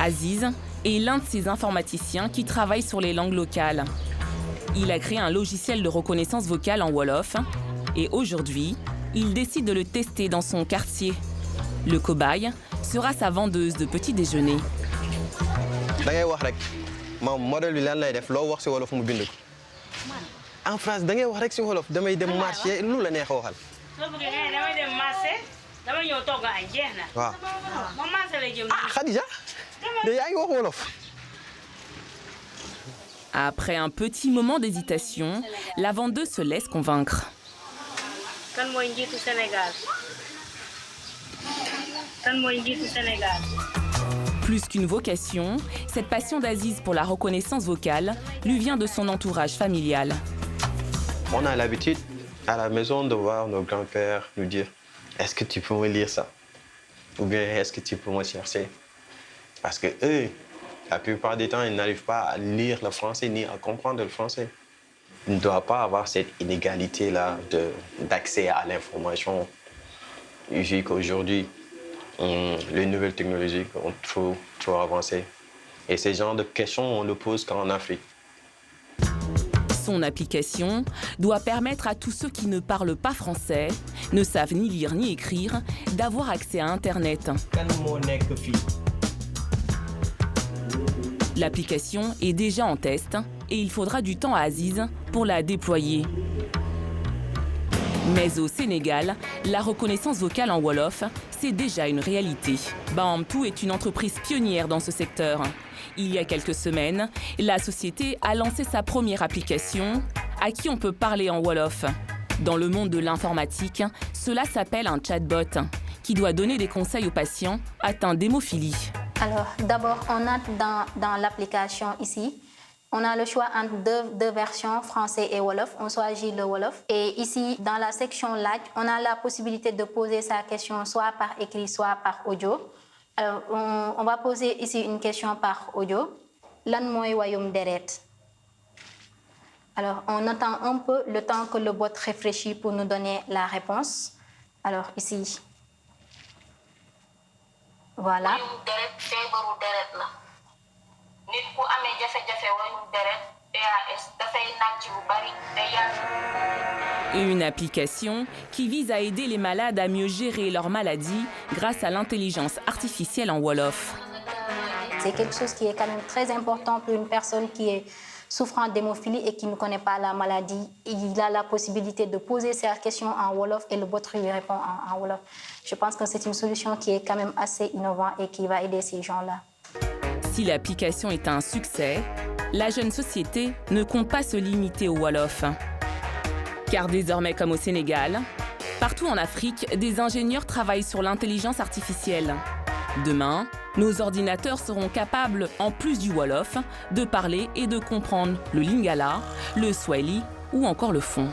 Aziz est l'un de ces informaticiens qui travaillent sur les langues locales. Il a créé un logiciel de reconnaissance vocale en Wolof et aujourd'hui, il décide de le tester dans son quartier. Le cobaye sera sa vendeuse de petit déjeuner. En France, da ngay wax rek ci wolof damay dem marché lu la neex waxal. damay dem marché damay ñëw togg añ jeex na. waaw. moom marché lay jëm. Ah Khadija. de yaa ngi wax wolof. Après un petit moment d'hésitation, la vendeuse se laisse convaincre. kan mooy njiitu Sénégal. kan mooy njiitu Sénégal. Plus qu'une vocation, cette passion d'Aziz pour la reconnaissance vocale lui vient de son entourage familial. On a l'habitude à la maison de voir nos grands-pères nous dire « Est-ce que tu peux me lire ça ?» ou bien « Est-ce que tu peux me chercher ?» Parce que eux, la plupart du temps, ils n'arrivent pas à lire le français ni à comprendre le français. Il ne doit pas avoir cette inégalité-là d'accès à l'information. Vu qu'aujourd'hui, les nouvelles technologies ont trop avancé. Et ce genre de questions, on le pose qu'en Afrique. Son application doit permettre à tous ceux qui ne parlent pas français, ne savent ni lire ni écrire, d'avoir accès à Internet. L'application est déjà en test et il faudra du temps à Aziz pour la déployer. Mais au Sénégal, la reconnaissance vocale en Wolof, c'est déjà une réalité. Baamtou est une entreprise pionnière dans ce secteur. Il y a quelques semaines, la société a lancé sa première application à qui on peut parler en Wolof. Dans le monde de l'informatique, cela s'appelle un chatbot qui doit donner des conseils aux patients atteints d'hémophilie. Alors, d'abord, on a dans l'application ici, on a le choix entre deux versions, français et Wolof. On choisit le Wolof. Et ici, dans la section Laaj, on a la possibilité de poser sa question soit par écrit, soit par audio. Alors, on va poser ici une question par audio. Lan moy wayum deret. Alors, on attend un peu le temps que le bot réfléchit pour nous donner la réponse. Alors, ici. Voilà. Une application qui vise à aider les malades à mieux gérer leur maladie grâce à l'intelligence artificielle en Wolof. C'est quelque chose qui est quand même très important pour une personne qui est souffrant d'hémophilie et qui ne connaît pas la maladie. Il a la possibilité de poser ses questions en Wolof et le bot lui répond en Wolof. Je pense que c'est une solution qui est quand même assez innovante et qui va aider ces gens-là. Si l'application est un succès, la jeune société ne compte pas se limiter au Wolof. Car désormais, comme au Sénégal, partout en Afrique, des ingénieurs travaillent sur l'intelligence artificielle. Demain, nos ordinateurs seront capables, en plus du Wolof, de parler et de comprendre le Lingala, le Swahili ou encore le Fon.